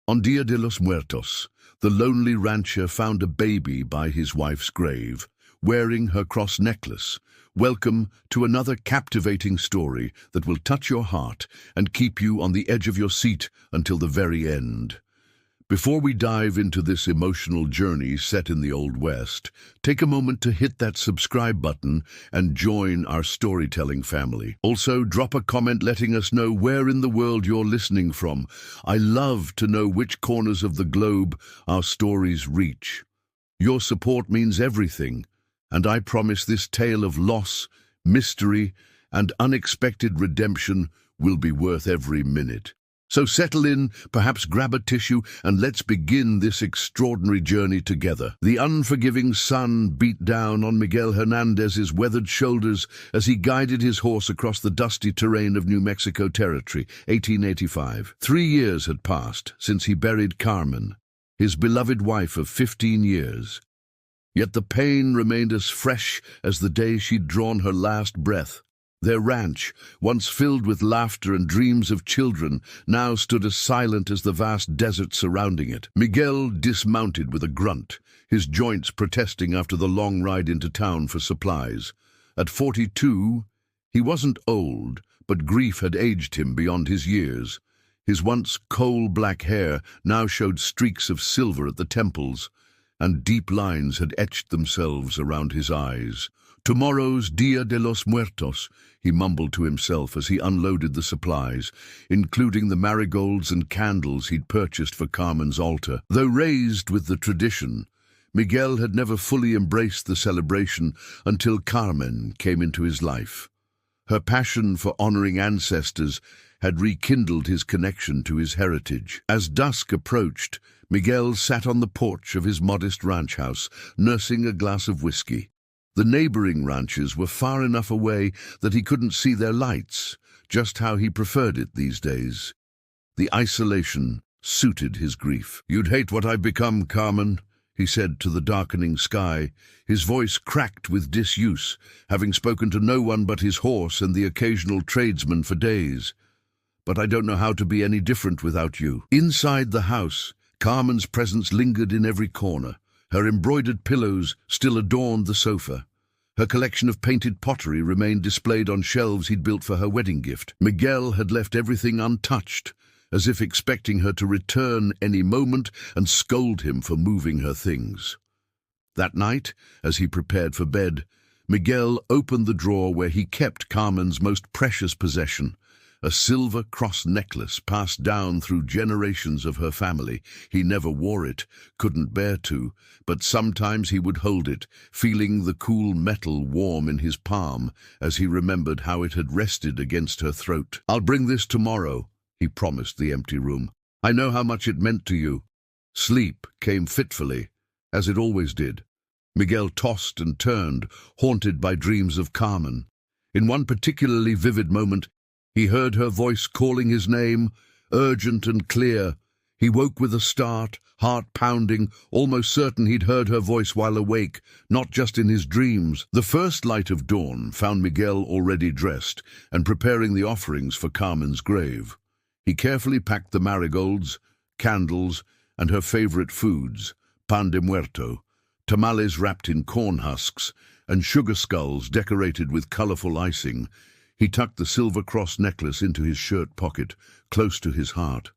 On Dia de los Muertos, the lonely rancher found a baby by his wife's grave, wearing her cross necklace. Welcome to another captivating story that will touch your heart and keep you on the edge of your seat until the very end. Before we dive into this emotional journey set in the Old West, take a moment to hit that subscribe button and join our storytelling family. Also, drop a comment letting us know where in the world you're listening from. I love to know which corners of the globe our stories reach. Your support means everything, and I promise this tale of loss, mystery, and unexpected redemption will be worth every minute. So settle in, perhaps grab a tissue, and let's begin this extraordinary journey together. The unforgiving sun beat down on Miguel Hernandez's weathered shoulders as he guided his horse across the dusty terrain of New Mexico Territory, 1885. 3 years had passed since he buried Carmen, his beloved wife of 15 years. Yet the pain remained as fresh as the day she'd drawn her last breath. Their ranch, once filled with laughter and dreams of children, now stood as silent as the vast desert surrounding it. Miguel dismounted with a grunt, his joints protesting after the long ride into town for supplies. At 42, he wasn't old, but grief had aged him beyond his years. His once coal-black hair now showed streaks of silver at the temples, and deep lines had etched themselves around his eyes. Tomorrow's Dia de los Muertos, he mumbled to himself as he unloaded the supplies, including the marigolds and candles he'd purchased for Carmen's altar. Though raised with the tradition, Miguel had never fully embraced the celebration until Carmen came into his life. Her passion for honoring ancestors had rekindled his connection to his heritage. As dusk approached, Miguel sat on the porch of his modest ranch house, nursing a glass of whiskey. The neighboring ranches were far enough away that he couldn't see their lights, just how he preferred it these days. The isolation suited his grief. "You'd hate what I've become, Carmen," he said to the darkening sky, his voice cracked with disuse, having spoken to no one but his horse and the occasional tradesman for days. "But I don't know how to be any different without you." Inside the house, Carmen's presence lingered in every corner. Her embroidered pillows still adorned the sofa. Her collection of painted pottery remained displayed on shelves he'd built for her wedding gift. Miguel had left everything untouched, as if expecting her to return any moment and scold him for moving her things. That night, as he prepared for bed, Miguel opened the drawer where he kept Carmen's most precious possession, a silver cross necklace passed down through generations of her family. He never wore it, couldn't bear to, but sometimes he would hold it, feeling the cool metal warm in his palm as he remembered how it had rested against her throat. "I'll bring this tomorrow," he promised the empty room. "I know how much it meant to you." Sleep came fitfully, as it always did. Miguel tossed and turned, haunted by dreams of Carmen. In one particularly vivid moment, he heard her voice calling his name, urgent and clear. He woke with a start, heart pounding, almost certain he'd heard her voice while awake, not just in his dreams. The first light of dawn found Miguel already dressed and preparing the offerings for Carmen's grave. He carefully packed the marigolds, candles, and her favorite foods, pan de muerto, tamales wrapped in corn husks, and sugar skulls decorated with colorful icing. He tucked the silver cross necklace into his shirt pocket, close to his heart.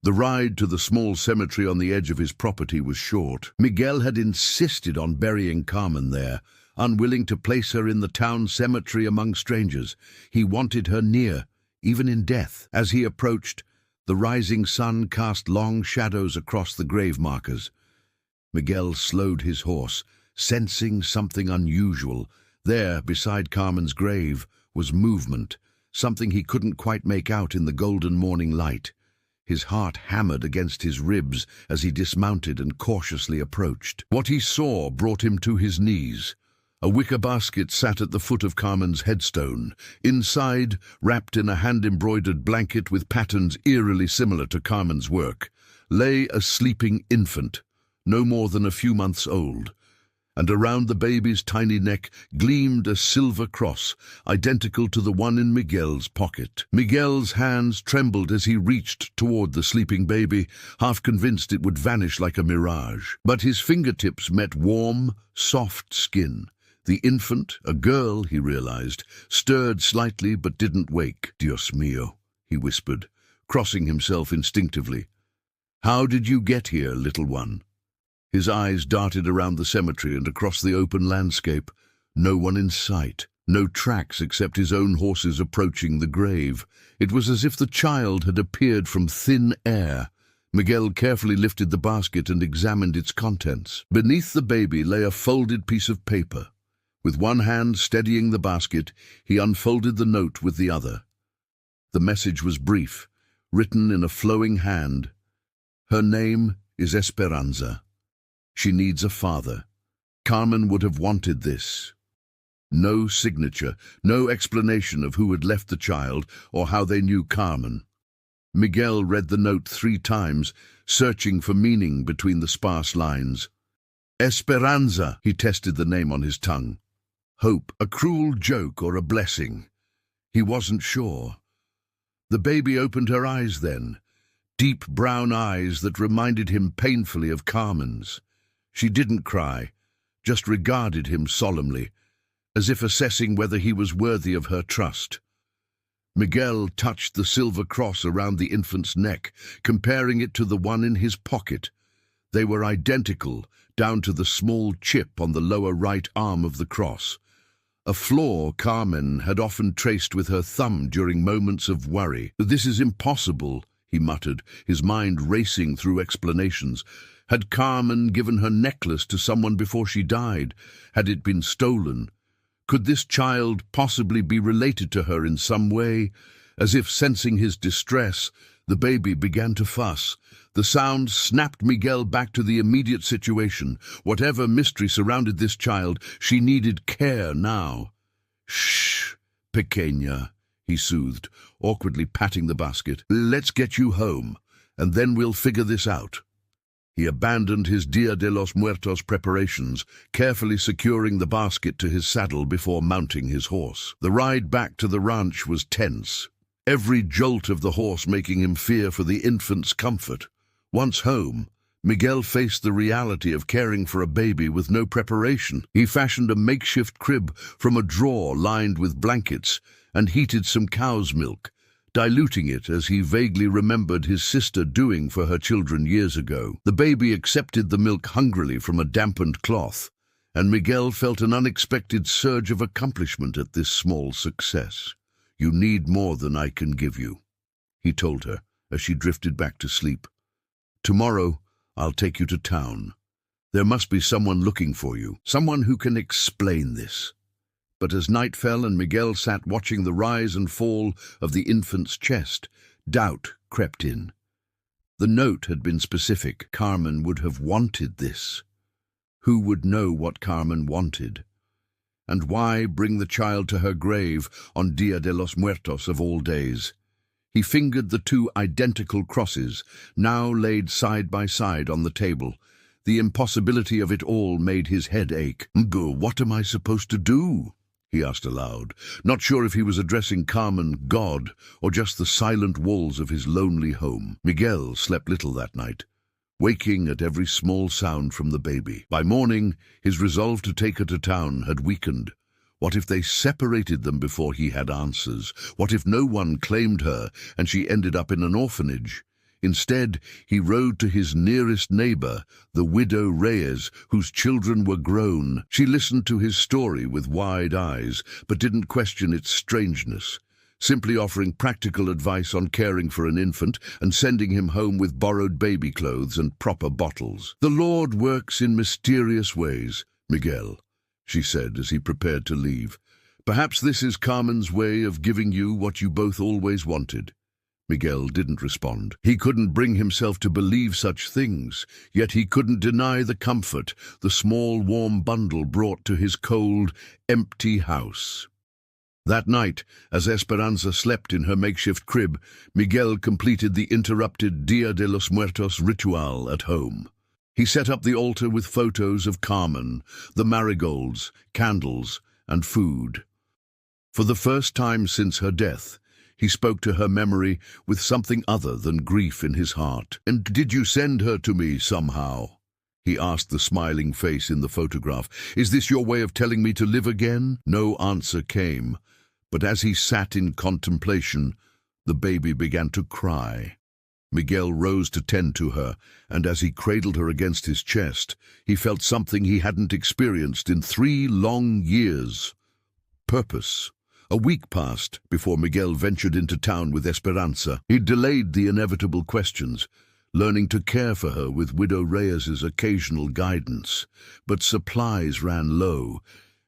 The ride to the small cemetery on the edge of his property was short. Miguel had insisted on burying Carmen there, unwilling to place her in the town cemetery among strangers. He wanted her near, even in death. As he approached, the rising sun cast long shadows across the grave markers. Miguel slowed his horse, sensing something unusual. There, beside Carmen's grave, was movement, something he couldn't quite make out in the golden morning light. His heart hammered against his ribs as he dismounted and cautiously approached. What he saw brought him to his knees. A wicker basket sat at the foot of Carmen's headstone. Inside, wrapped in a hand-embroidered blanket with patterns eerily similar to Carmen's work, lay a sleeping infant, no more than a few months old. and around the baby's tiny neck gleamed a silver cross, identical to the one in Miguel's pocket. Miguel's hands trembled as he reached toward the sleeping baby, half convinced it would vanish like a mirage. But his fingertips met warm, soft skin. The infant, a girl, he realized, stirred slightly but didn't wake. "Dios mío," he whispered, crossing himself instinctively. "How did you get here, little one?" His eyes darted around the cemetery and across the open landscape. No one in sight, no tracks except his own horses approaching the grave. It was as if the child had appeared from thin air. Miguel carefully lifted the basket and examined its contents. Beneath the baby lay a folded piece of paper. With one hand steadying the basket, he unfolded the note with the other. The message was brief, written in a flowing hand. "Her name is Esperanza. She needs a father. Carmen would have wanted this." No signature, no explanation of who had left the child or how they knew Carmen. Miguel read the note 3 times, searching for meaning between the sparse lines. Esperanza, he tested the name on his tongue. Hope, a cruel joke or a blessing? He wasn't sure. The baby opened her eyes then, deep brown eyes that reminded him painfully of Carmen's. She didn't cry, just regarded him solemnly, as if assessing whether he was worthy of her trust. Miguel touched the silver cross around the infant's neck, comparing it to the one in his pocket. They were identical, down to the small chip on the lower right arm of the cross. A flaw Carmen had often traced with her thumb during moments of worry. "This is impossible," he muttered, his mind racing through explanations. Had Carmen given her necklace to someone before she died? Had it been stolen? Could this child possibly be related to her in some way? As if sensing his distress, the baby began to fuss. The sound snapped Miguel back to the immediate situation. Whatever mystery surrounded this child, she needed care now. "Shh, pequeña," he soothed, awkwardly patting the basket. "Let's get you home, and then we'll figure this out." He abandoned his Dia de los Muertos preparations, carefully securing the basket to his saddle before mounting his horse. The ride back to the ranch was tense, every jolt of the horse making him fear for the infant's comfort. Once home, Miguel faced the reality of caring for a baby with no preparation. He fashioned a makeshift crib from a drawer lined with blankets and heated some cow's milk, diluting it as he vaguely remembered his sister doing for her children years ago. The baby accepted the milk hungrily from a dampened cloth, and Miguel felt an unexpected surge of accomplishment at this small success. "You need more than I can give you," he told her as she drifted back to sleep. "Tomorrow, I'll take you to town. There must be someone looking for you, someone who can explain this." But as night fell and Miguel sat watching the rise and fall of the infant's chest, doubt crept in. The note had been specific. Carmen would have wanted this. Who would know what Carmen wanted? And why bring the child to her grave on Dia de los Muertos of all days? He fingered the 2 identical crosses, now laid side by side on the table. The impossibility of it all made his head ache. "What am I supposed to do?" he asked aloud, not sure if he was addressing Carmen, God, or just the silent walls of his lonely home. Miguel slept little that night, waking at every small sound from the baby. By morning, his resolve to take her to town had weakened. What if they separated them before he had answers? What if no one claimed her and she ended up in an orphanage? Instead, he rode to his nearest neighbor, the widow Reyes, whose children were grown. She listened to his story with wide eyes, but didn't question its strangeness, simply offering practical advice on caring for an infant and sending him home with borrowed baby clothes and proper bottles. "The Lord works in mysterious ways, Miguel," she said as he prepared to leave. "Perhaps this is Carmen's way of giving you what you both always wanted." Miguel didn't respond. He couldn't bring himself to believe such things, yet he couldn't deny the comfort the small, warm bundle brought to his cold, empty house. That night, as Esperanza slept in her makeshift crib, Miguel completed the interrupted Dia de los Muertos ritual at home. He set up the altar with photos of Carmen, the marigolds, candles, and food. For the first time since her death, he spoke to her memory with something other than grief in his heart. "And did you send her to me somehow?" he asked the smiling face in the photograph. "Is this your way of telling me to live again?" No answer came, but as he sat in contemplation, the baby began to cry. Miguel rose to tend to her, and as he cradled her against his chest, he felt something he hadn't experienced in 3 long years. Purpose. A week passed before Miguel ventured into town with Esperanza. He delayed the inevitable questions, learning to care for her with Widow Reyes's occasional guidance. But supplies ran low,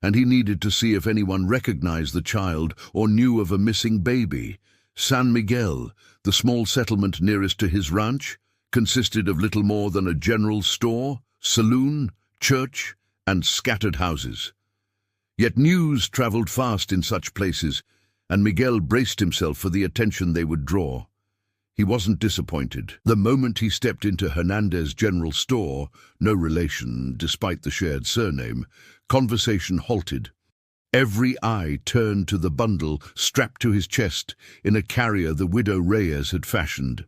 and he needed to see if anyone recognized the child or knew of a missing baby. San Miguel, the small settlement nearest to his ranch, consisted of little more than a general store, saloon, church, and scattered houses. Yet news traveled fast in such places, and Miguel braced himself for the attention they would draw. He wasn't disappointed. The moment he stepped into Hernandez's general store, no relation despite the shared surname, conversation halted. Every eye turned to the bundle strapped to his chest in a carrier the Widow Reyes had fashioned.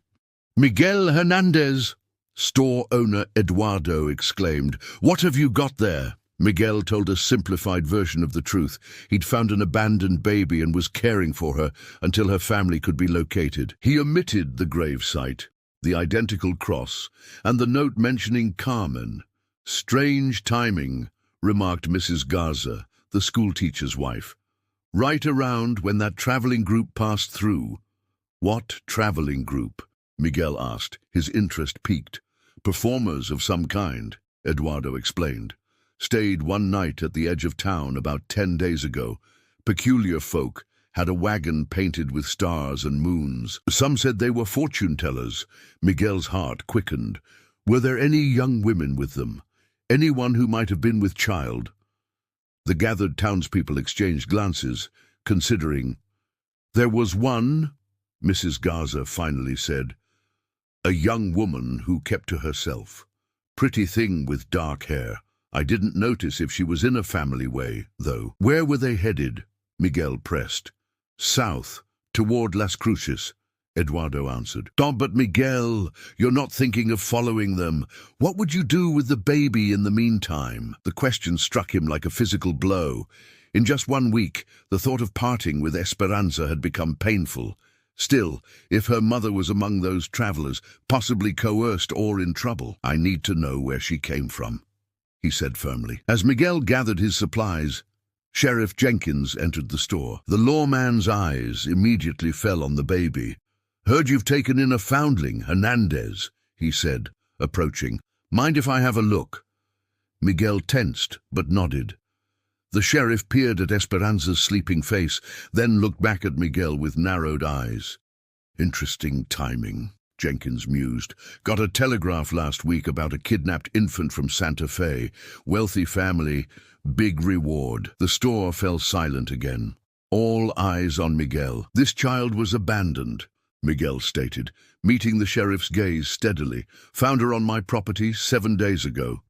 "Miguel Hernandez!" store owner Eduardo exclaimed. "What have you got there?" Miguel told a simplified version of the truth. He'd found an abandoned baby and was caring for her until her family could be located. He omitted the grave site, the identical cross, and the note mentioning Carmen. "Strange timing," remarked Mrs. Garza, the schoolteacher's wife. "Right around when that traveling group passed through." "What traveling group?" Miguel asked, his interest piqued. "Performers of some kind," Eduardo explained. "Stayed one night at the edge of town about 10 days ago. Peculiar folk, had a wagon painted with stars and moons. Some said they were fortune-tellers." Miguel's heart quickened. "Were there any young women with them? Anyone who might have been with child?" The gathered townspeople exchanged glances, considering. "There was one," Mrs. Garza finally said. "A young woman who kept to herself. Pretty thing with dark hair. I didn't notice if she was in a family way, though." "Where were they headed?" Miguel pressed. "South, toward Las Cruces," Eduardo answered. "Oh, but Miguel, you're not thinking of following them. What would you do with the baby in the meantime?" The question struck him like a physical blow. In just 1 week, the thought of parting with Esperanza had become painful. Still, if her mother was among those travelers, possibly coerced or in trouble, "I need to know where she came from," he said firmly. As Miguel gathered his supplies, Sheriff Jenkins entered the store. The lawman's eyes immediately fell on the baby. "Heard you've taken in a foundling, Hernandez," he said, approaching. "Mind if I have a look?" Miguel tensed, but nodded. The sheriff peered at Esperanza's sleeping face, then looked back at Miguel with narrowed eyes. "Interesting timing," Jenkins mused. "Got a telegraph last week about a kidnapped infant from Santa Fe. Wealthy family, big reward." The store fell silent again. All eyes on Miguel. "This child was abandoned," Miguel stated, meeting the sheriff's gaze steadily. "Found her on my property 7 days ago."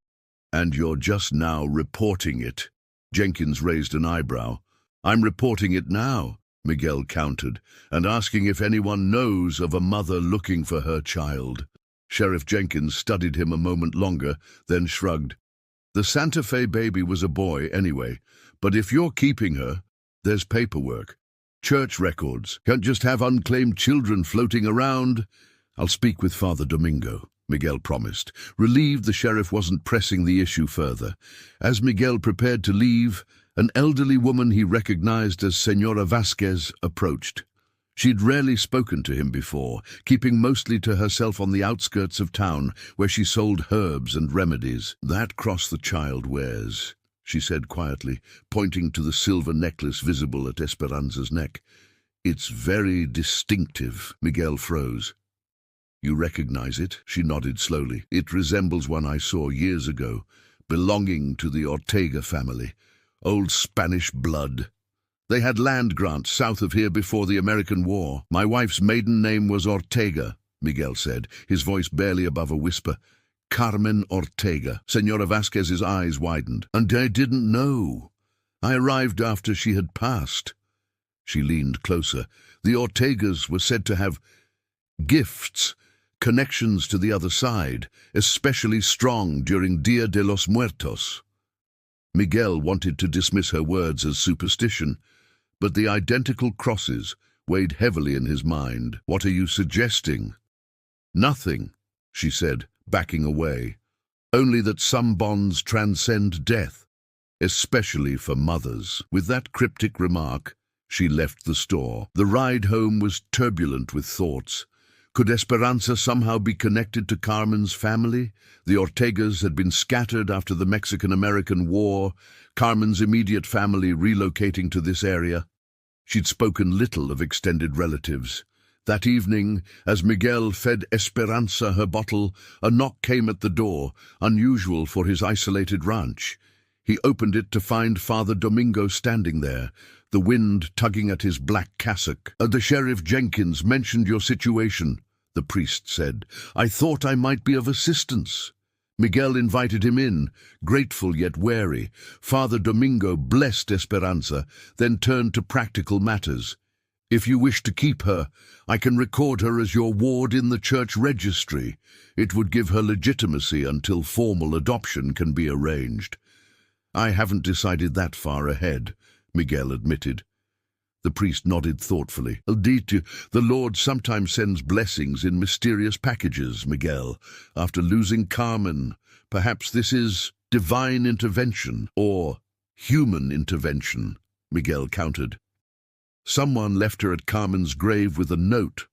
"And you're just now reporting it?" Jenkins raised an eyebrow. "I'm reporting it now," Miguel countered, "and asking if anyone knows of a mother looking for her child." Sheriff Jenkins studied him a moment longer, then shrugged. "The Santa Fe baby was a boy anyway, but if you're keeping her, there's paperwork. Church records. Can't just have unclaimed children floating around." "I'll speak with Father Domingo," Miguel promised, relieved the sheriff wasn't pressing the issue further. As Miguel prepared to leave, an elderly woman he recognized as Senora Vasquez approached. She'd rarely spoken to him before, keeping mostly to herself on the outskirts of town, where she sold herbs and remedies. "That cross the child wears," she said quietly, pointing to the silver necklace visible at Esperanza's neck. "It's very distinctive." Miguel froze. "You recognize it?" She nodded slowly. "It resembles one I saw years ago, belonging to the Ortega family. Old Spanish blood. They had land grants south of here before the American War. My wife's maiden name was Ortega," Miguel said, his voice barely above a whisper. Carmen Ortega. Senora Vasquez's eyes widened. And I didn't know. I arrived after she had passed. She leaned closer. The Ortegas were said to have gifts, connections to the other side, especially strong during Dia de los Muertos. Miguel wanted to dismiss her words as superstition, but the identical crosses weighed heavily in his mind. What are you suggesting? Nothing, she said, backing away. Only that some bonds transcend death, especially for mothers. With that cryptic remark, she left the store. The ride home was turbulent with thoughts. Could Esperanza somehow be connected to Carmen's family? The Ortegas had been scattered after the Mexican-American War, Carmen's immediate family relocating to this area. She'd spoken little of extended relatives. That evening, as Miguel fed Esperanza her bottle, a knock came at the door, unusual for his isolated ranch. He opened it to find Father Domingo standing there, the wind tugging at his black cassock. The Sheriff Jenkins mentioned your situation, the priest said. I thought I might be of assistance. Miguel invited him in, grateful yet wary. Father Domingo blessed Esperanza, then turned to practical matters. If you wish to keep her, I can record her as your ward in the church registry. It would give her legitimacy until formal adoption can be arranged. I haven't decided that far ahead, Miguel admitted. The priest nodded thoughtfully. The Lord sometimes sends blessings in mysterious packages, Miguel. After losing Carmen, perhaps this is divine intervention or human intervention, Miguel countered. Someone left her at Carmen's grave with a note.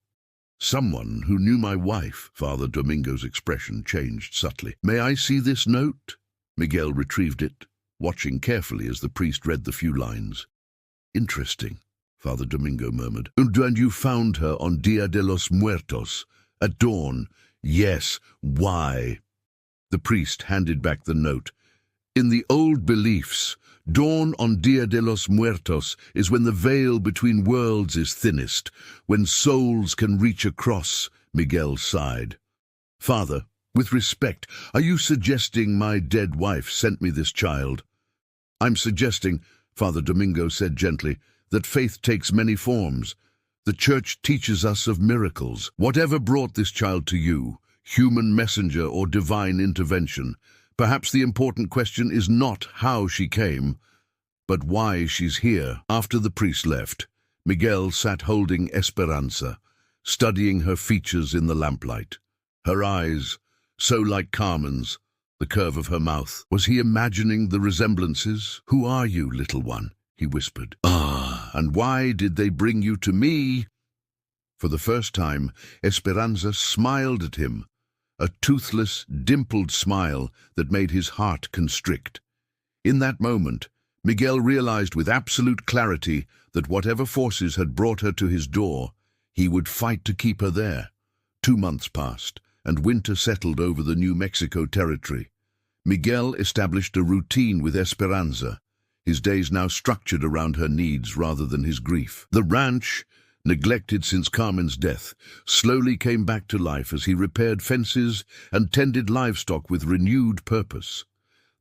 Someone who knew my wife. Father Domingo's expression changed subtly. May I see this note? Miguel retrieved it, watching carefully as the priest read the few lines. Interesting, Father Domingo murmured. And you found her on Dia de los Muertos, at dawn. Yes, why? The priest handed back the note. In the old beliefs, dawn on Dia de los Muertos is when the veil between worlds is thinnest, when souls can reach across, Miguel sighed. Father, with respect, are you suggesting my dead wife sent me this child? I'm suggesting, Father Domingo said gently, that faith takes many forms. The church teaches us of miracles. Whatever brought this child to you, human messenger or divine intervention, perhaps the important question is not how she came, but why she's here. After the priest left, Miguel sat holding Esperanza, studying her features in the lamplight. Her eyes, so like Carmen's, the curve of her mouth. Was he imagining the resemblances? Who are you, little one? He whispered. And why did they bring you to me? For the first time, Esperanza smiled at him, a toothless, dimpled smile that made his heart constrict. In that moment, Miguel realized with absolute clarity that whatever forces had brought her to his door, he would fight to keep her there. 2 months passed, and winter settled over the New Mexico territory. Miguel established a routine with Esperanza, his days now structured around her needs rather than his grief. The ranch, neglected since Carmen's death, slowly came back to life as he repaired fences and tended livestock with renewed purpose.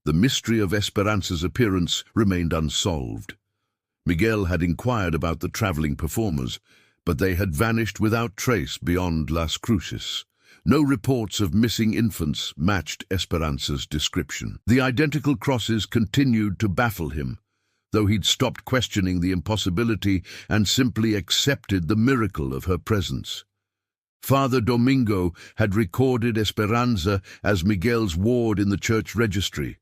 The mystery of Esperanza's appearance remained unsolved. Miguel had inquired about the traveling performers, but they had vanished without trace beyond Las Cruces. No reports of missing infants matched Esperanza's description. The identical crosses continued to baffle him, though he'd stopped questioning the impossibility and simply accepted the miracle of her presence. Father Domingo had recorded Esperanza as Miguel's ward in the church registry,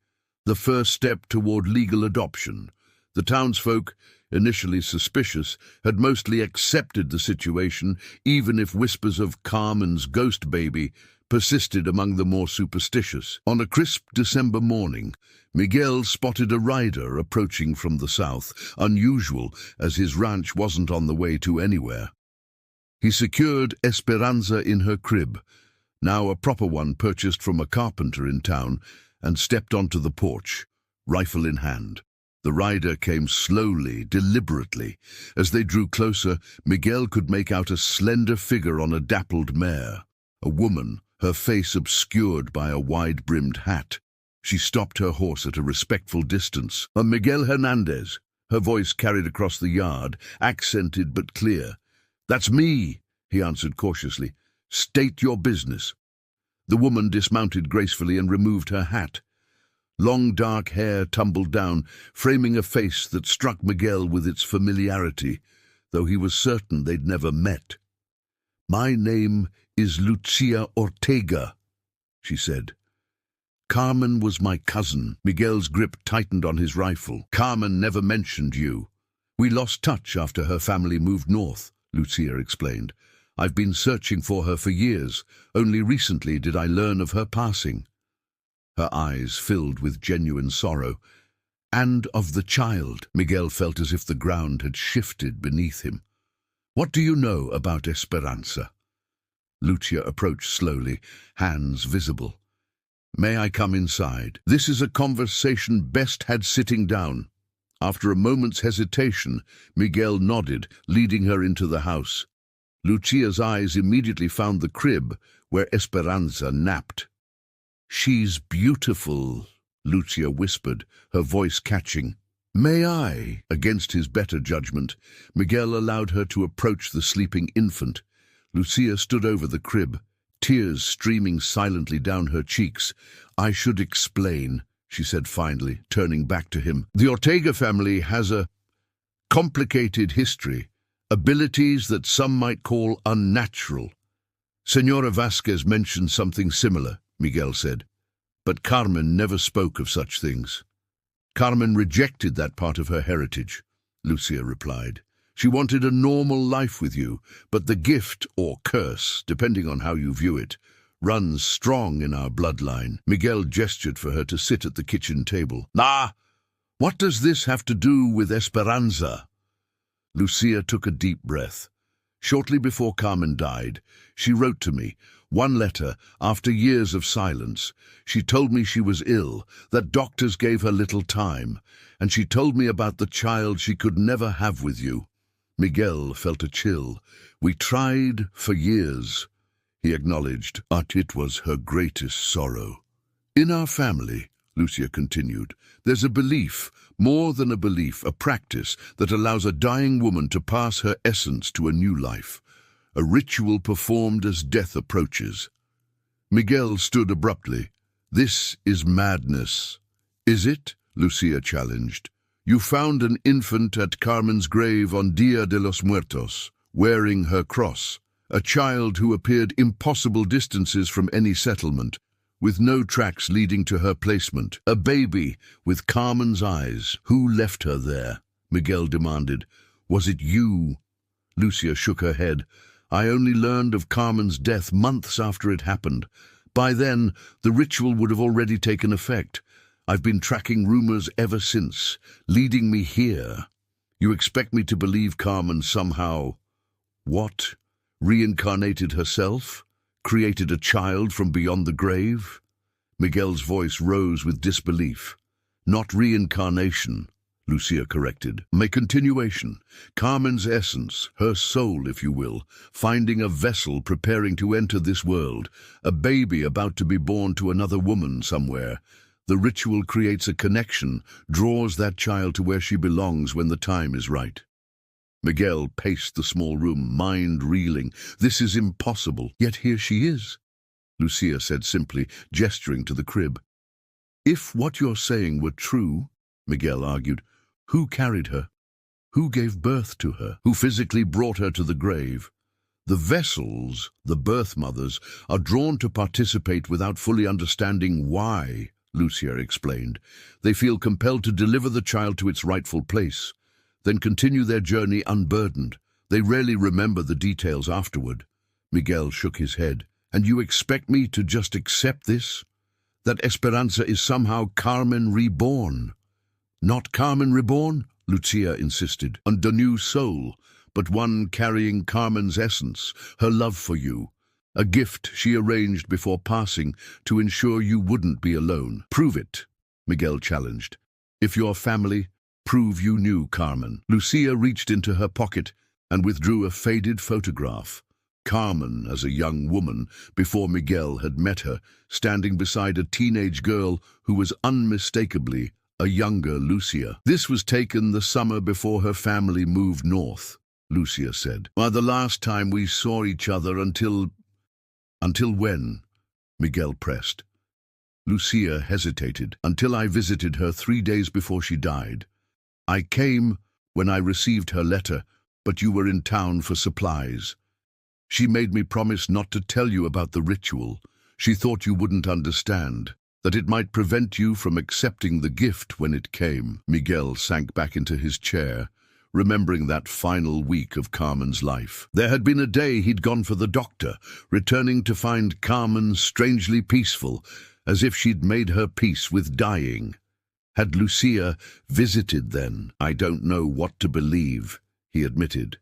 the first step toward legal adoption. The townsfolk, initially suspicious, had mostly accepted the situation, even if whispers of Carmen's ghost baby persisted among the more superstitious. On a crisp December morning, Miguel spotted a rider approaching from the south, unusual as his ranch wasn't on the way to anywhere. He secured Esperanza in her crib, now a proper one purchased from a carpenter in town, and stepped onto the porch, rifle in hand. The rider came slowly, deliberately. As they drew closer, Miguel could make out a slender figure on a dappled mare. A woman, her face obscured by a wide-brimmed hat. She stopped her horse at a respectful distance. Miguel Hernandez, her voice carried across the yard, accented but clear. "That's me," he answered cautiously. "State your business." The woman dismounted gracefully and removed her hat. Long dark hair tumbled down, framing a face that struck Miguel with its familiarity, though he was certain they'd never met. "My name is Lucia Ortega," she said. "Carmen was my cousin." Miguel's grip tightened on his rifle. "Carmen never mentioned you. We lost touch after her family moved north," Lucia explained. "I've been searching for her for years. Only recently did I learn of her passing." Her eyes filled with genuine sorrow. "And of the child." Miguel felt as if the ground had shifted beneath him. "What do you know about Esperanza?" Lucia approached slowly, hands visible. "May I come inside? This is a conversation best had sitting down." After a moment's hesitation, Miguel nodded, leading her into the house. Lucia's eyes immediately found the crib where Esperanza napped. "She's beautiful," Lucia whispered, her voice catching. "May I?" Against his better judgment, Miguel allowed her to approach the sleeping infant. Lucia stood over the crib, tears streaming silently down her cheeks. "I should explain," she said finally, turning back to him. "The Ortega family has a complicated history, abilities that some might call unnatural." "Senora Vasquez mentioned something similar," Miguel said, "but Carmen never spoke of such things." "Carmen rejected that part of her heritage," Lucia replied. "She wanted a normal life with you, but the gift, or curse, depending on how you view it, runs strong in our bloodline." Miguel gestured for her to sit at the kitchen table. "Ah, what does this have to do with Esperanza?" Lucia took a deep breath. "Shortly before Carmen died, she wrote to me, one letter, after years of silence. She told me she was ill, that doctors gave her little time, and she told me about the child she could never have with you." Miguel felt a chill. "We tried for years," he acknowledged, "but it was her greatest sorrow. In our family," Lucia continued, "there's a belief, more than a belief, a practice that allows a dying woman to pass her essence to a new life, a ritual performed as death approaches." Miguel stood abruptly. "This is madness." "Is it?" Lucia challenged. "You found an infant at Carmen's grave on Dia de los Muertos, wearing her cross, a child who appeared impossible distances from any settlement, with no tracks leading to her placement, a baby with Carmen's eyes. Who left her there?" Miguel demanded. "Was it you?" Lucia shook her head. "I only learned of Carmen's death months after it happened. By then, the ritual would have already taken effect. I've been tracking rumors ever since, leading me here. You expect me to believe Carmen somehow, what, reincarnated herself? Created a child from beyond the grave?" Miguel's voice rose with disbelief. "Not reincarnation," Lucia corrected. "My continuation. Carmen's essence, her soul, if you will, finding a vessel preparing to enter this world, a baby about to be born to another woman somewhere. The ritual creates a connection, draws that child to where she belongs when the time is right." Miguel paced the small room, mind reeling. "This is impossible. Yet here she is," Lucia said simply, gesturing to the crib. "If what you're saying were true," Miguel argued, "who carried her? Who gave birth to her? Who physically brought her to the grave? The vessels, the birth mothers, are drawn to participate without fully understanding why," Lucia explained. "They feel compelled to deliver the child to its rightful place, then continue their journey unburdened. They rarely remember the details afterward." Miguel shook his head. "And you expect me to just accept this? That Esperanza is somehow Carmen reborn?" "Not Carmen reborn," Lucia insisted. "And a new soul, but one carrying Carmen's essence, her love for you. A gift she arranged before passing to ensure you wouldn't be alone." "Prove it," Miguel challenged. "If your family, prove you knew Carmen." Lucia reached into her pocket and withdrew a faded photograph. Carmen as a young woman before Miguel had met her, standing beside a teenage girl who was unmistakably a younger Lucia. This was taken the summer before her family moved north, Lucia said. Why, the last time we saw each other until when? Miguel pressed. Lucia hesitated. Until I visited her 3 days before she died. I came when I received her letter, but you were in town for supplies. She made me promise not to tell you about the ritual. She thought you wouldn't understand, that it might prevent you from accepting the gift when it came. Miguel sank back into his chair, remembering that final week of Carmen's life. There had been a day he'd gone for the doctor, returning to find Carmen strangely peaceful, as if she'd made her peace with dying. Had Lucia visited then? I don't know what to believe, he admitted.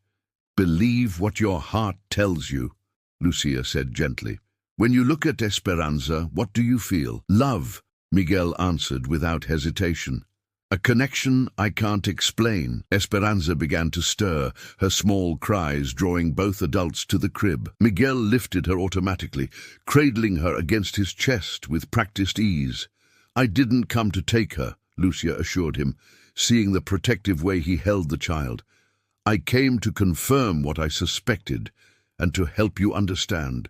Believe what your heart tells you, Lucia said gently. When you look at Esperanza, what do you feel? Love, Miguel answered without hesitation. A connection I can't explain. Esperanza began to stir, her small cries drawing both adults to the crib. Miguel lifted her automatically, cradling her against his chest with practiced ease. I didn't come to take her, Lucia assured him, seeing the protective way he held the child. I came to confirm what I suspected and to help you understand.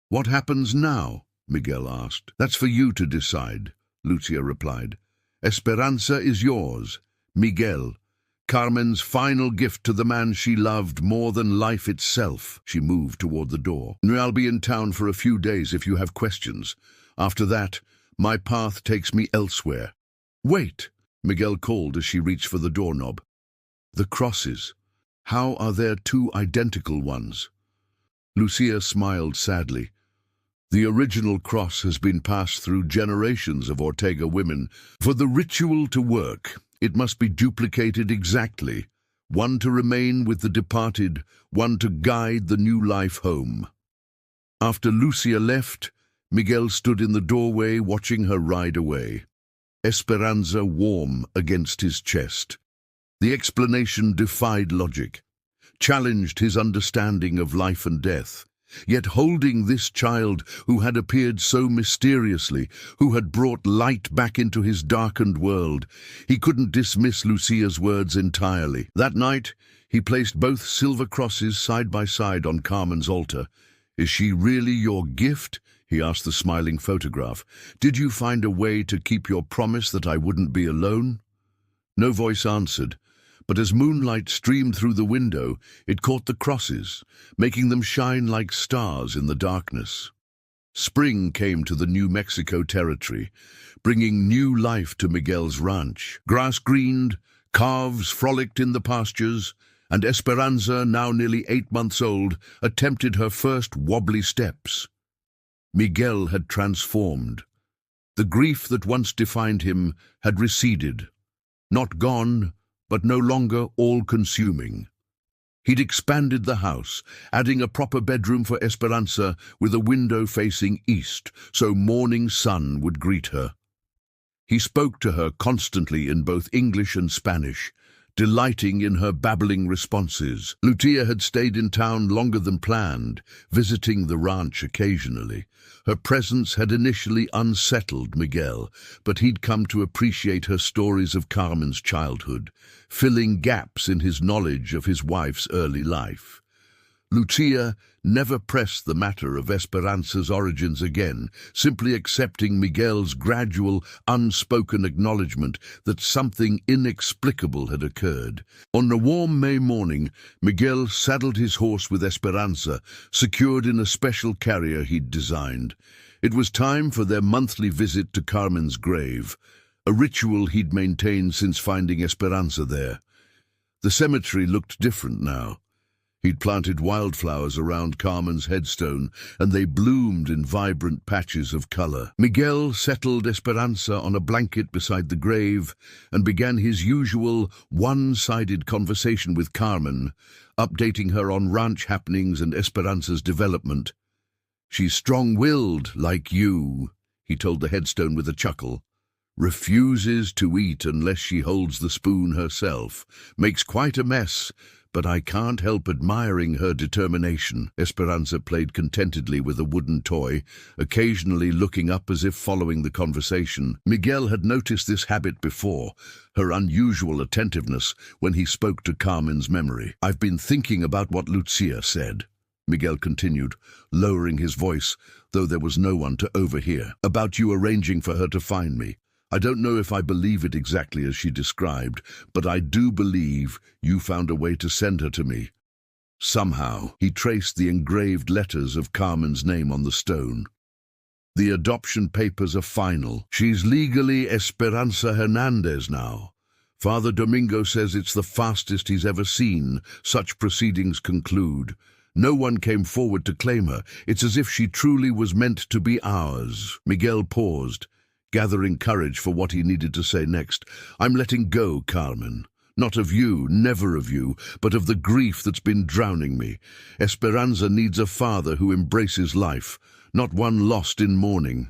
What happens now? Miguel asked. That's for you to decide, Lucia replied. Esperanza is yours, Miguel, Carmen's final gift to the man she loved more than life itself. She moved toward the door. I'll be in town for a few days if you have questions. After that, my path takes me elsewhere. Wait, Miguel called as she reached for the doorknob. The crosses. How are there two identical ones? Lucia smiled sadly. The original cross has been passed through generations of Ortega women. For the ritual to work, it must be duplicated exactly. One to remain with the departed, one to guide the new life home. After Lucia left, Miguel stood in the doorway watching her ride away. Esperanza warm against his chest. The explanation defied logic, challenged his understanding of life and death. Yet holding this child who had appeared so mysteriously, who had brought light back into his darkened world, he couldn't dismiss Lucia's words entirely. That night, he placed both silver crosses side by side on Carmen's altar. Is she really your gift? He asked the smiling photograph. Did you find a way to keep your promise that I wouldn't be alone? No voice answered. But as moonlight streamed through the window, it caught the crosses, making them shine like stars in the darkness. Spring came to the New Mexico territory, bringing new life to Miguel's ranch. Grass greened, calves frolicked in the pastures, and Esperanza, now nearly 8 months old, attempted her first wobbly steps. Miguel had transformed. The grief that once defined him had receded, not gone, but no longer all-consuming. He'd expanded the house, adding a proper bedroom for Esperanza with a window facing east, so morning sun would greet her. He spoke to her constantly in both English and Spanish, delighting in her babbling responses. Lucia had stayed in town longer than planned, visiting the ranch occasionally. Her presence had initially unsettled Miguel, but he'd come to appreciate her stories of Carmen's childhood, filling gaps in his knowledge of his wife's early life. Lucia never pressed the matter of Esperanza's origins again, simply accepting Miguel's gradual, unspoken acknowledgement that something inexplicable had occurred. On a warm May morning, Miguel saddled his horse with Esperanza, secured in a special carrier he'd designed. It was time for their monthly visit to Carmen's grave, a ritual he'd maintained since finding Esperanza there. The cemetery looked different now. He'd planted wildflowers around Carmen's headstone, and they bloomed in vibrant patches of color. Miguel settled Esperanza on a blanket beside the grave and began his usual one-sided conversation with Carmen, updating her on ranch happenings and Esperanza's development. She's strong-willed, like you, he told the headstone with a chuckle. Refuses to eat unless she holds the spoon herself. Makes quite a mess, but I can't help admiring her determination." Esperanza played contentedly with a wooden toy, occasionally looking up as if following the conversation. Miguel had noticed this habit before, her unusual attentiveness when he spoke to Carmen's memory. "I've been thinking about what Lucia said," Miguel continued, lowering his voice, though there was no one to overhear, "about you arranging for her to find me. I don't know if I believe it exactly as she described, but I do believe you found a way to send her to me. Somehow." He traced the engraved letters of Carmen's name on the stone. "The adoption papers are final. She's legally Esperanza Hernandez now. Father Domingo says it's the fastest he's ever seen such proceedings conclude. No one came forward to claim her. It's as if she truly was meant to be ours." Miguel paused, gathering courage for what he needed to say next. "I'm letting go, Carmen. Not of you, never of you, but of the grief that's been drowning me. Esperanza needs a father who embraces life, not one lost in mourning.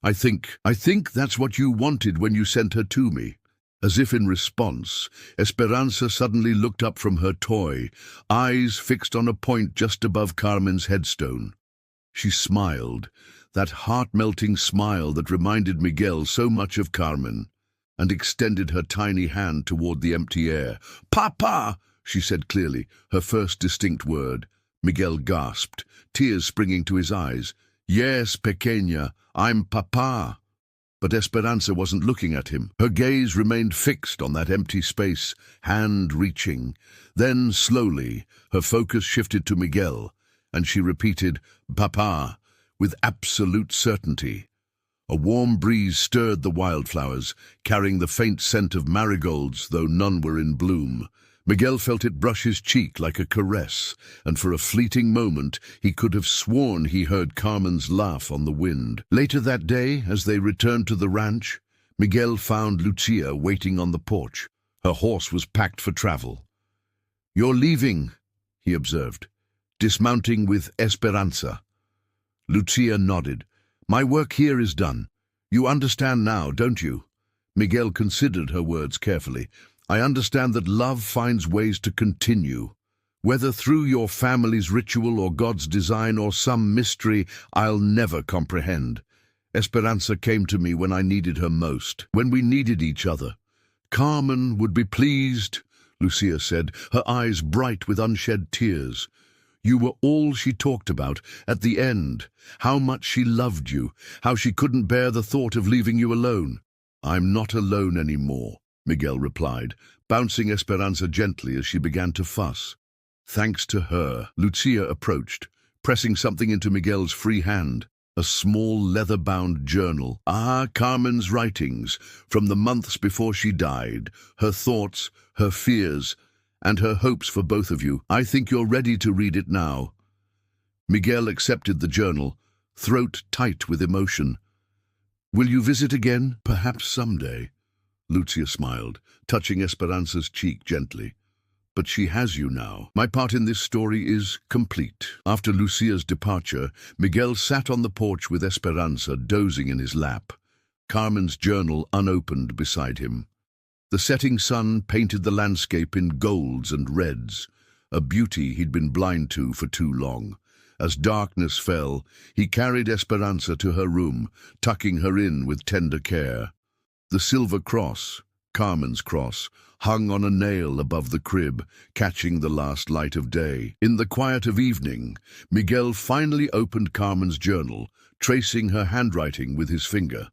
I think that's what you wanted when you sent her to me." As if in response, Esperanza suddenly looked up from her toy, eyes fixed on a point just above Carmen's headstone. She smiled, that heart-melting smile that reminded Miguel so much of Carmen, and extended her tiny hand toward the empty air. "Papa!" she said clearly, her first distinct word. Miguel gasped, tears springing to his eyes. "Yes, pequeña, I'm Papa." But Esperanza wasn't looking at him. Her gaze remained fixed on that empty space, hand reaching. Then, slowly, her focus shifted to Miguel, and she repeated, "Papa," with absolute certainty. A warm breeze stirred the wildflowers, carrying the faint scent of marigolds, though none were in bloom. Miguel felt it brush his cheek like a caress, and for a fleeting moment he could have sworn he heard Carmen's laugh on the wind. Later that day, as they returned to the ranch, Miguel found Lucia waiting on the porch. Her horse was packed for travel. "You're leaving," he observed, dismounting with Esperanza. Lucia nodded. "My work here is done. You understand now, don't you?" Miguel considered her words carefully. "I understand that love finds ways to continue. Whether through your family's ritual or God's design or some mystery I'll never comprehend. Esperanza came to me when I needed her most, when we needed each other. Carmen would be pleased," Lucia said, her eyes bright with unshed tears. "You were all she talked about at the end, how much she loved you, how she couldn't bear the thought of leaving you alone." "I'm not alone anymore," Miguel replied, bouncing Esperanza gently as she began to fuss. "Thanks to her." Lucia approached, pressing something into Miguel's free hand, a small leather-bound journal. Carmen's writings, from the months before she died, her thoughts, her fears, and her hopes for both of you. I think you're ready to read it now." Miguel accepted the journal, throat tight with emotion. "Will you visit again? Perhaps someday." Lucia smiled, touching Esperanza's cheek gently. "But she has you now. My part in this story is complete." After Lucia's departure, Miguel sat on the porch with Esperanza dozing in his lap, Carmen's journal unopened beside him. The setting sun painted the landscape in golds and reds, a beauty he'd been blind to for too long. As darkness fell, he carried Esperanza to her room, tucking her in with tender care. The silver cross, Carmen's cross, hung on a nail above the crib, catching the last light of day. In the quiet of evening, Miguel finally opened Carmen's journal, tracing her handwriting with his finger.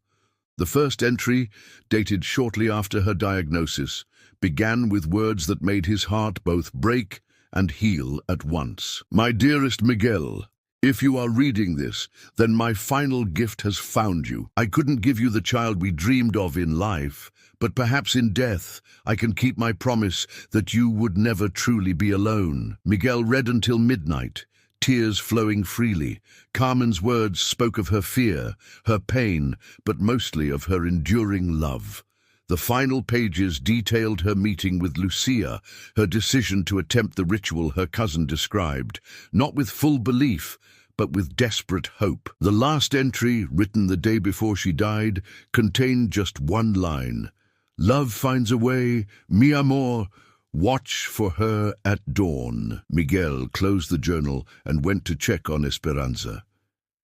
The first entry, dated shortly after her diagnosis, began with words that made his heart both break and heal at once. "My dearest Miguel, if you are reading this, then my final gift has found you. I couldn't give you the child we dreamed of in life, but perhaps in death I can keep my promise that you would never truly be alone." Miguel read until midnight, tears flowing freely. Carmen's words spoke of her fear, her pain, but mostly of her enduring love. The final pages detailed her meeting with Lucia, her decision to attempt the ritual her cousin described, not with full belief, but with desperate hope. The last entry, written the day before she died, contained just one line. "Love finds a way, mi amor, Watch for her at dawn. Miguel closed the journal and went to check on Esperanza.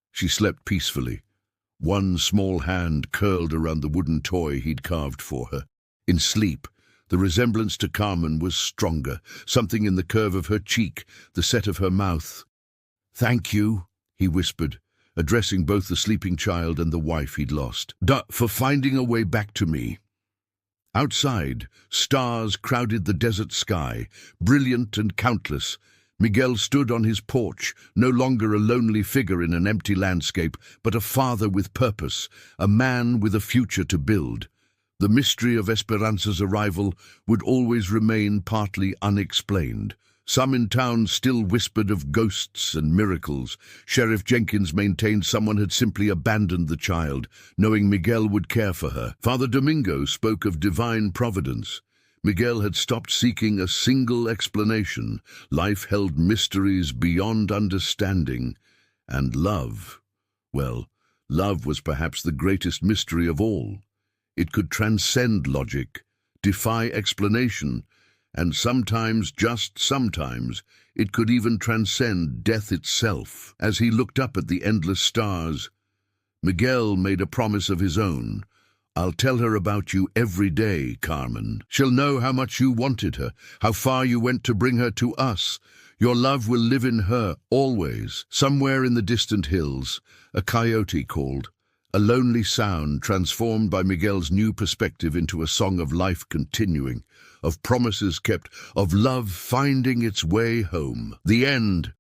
She slept peacefully, one small hand curled around the wooden toy he'd carved for her. In sleep, the resemblance to Carmen was stronger, something in the curve of her cheek, the set of her mouth. "Thank you," he whispered, addressing both the sleeping child and the wife he'd lost, "for finding a way back to me." Outside, stars crowded the desert sky, brilliant and countless. Miguel stood on his porch, no longer a lonely figure in an empty landscape, but a father with purpose, a man with a future to build. The mystery of Esperanza's arrival would always remain partly unexplained. Some in town still whispered of ghosts and miracles. Sheriff Jenkins maintained someone had simply abandoned the child, knowing Miguel would care for her. Father Domingo spoke of divine providence. Miguel had stopped seeking a single explanation. Life held mysteries beyond understanding. And love, well, love was perhaps the greatest mystery of all. It could transcend logic, defy explanation, and sometimes, just sometimes, it could even transcend death itself. As he looked up at the endless stars, Miguel made a promise of his own. "I'll tell her about you every day, Carmen. She'll know how much you wanted her, how far you went to bring her to us. Your love will live in her, always." Somewhere in the distant hills, a coyote called, a lonely sound transformed by Miguel's new perspective into a song of life continuing, of promises kept, of love finding its way home. The end.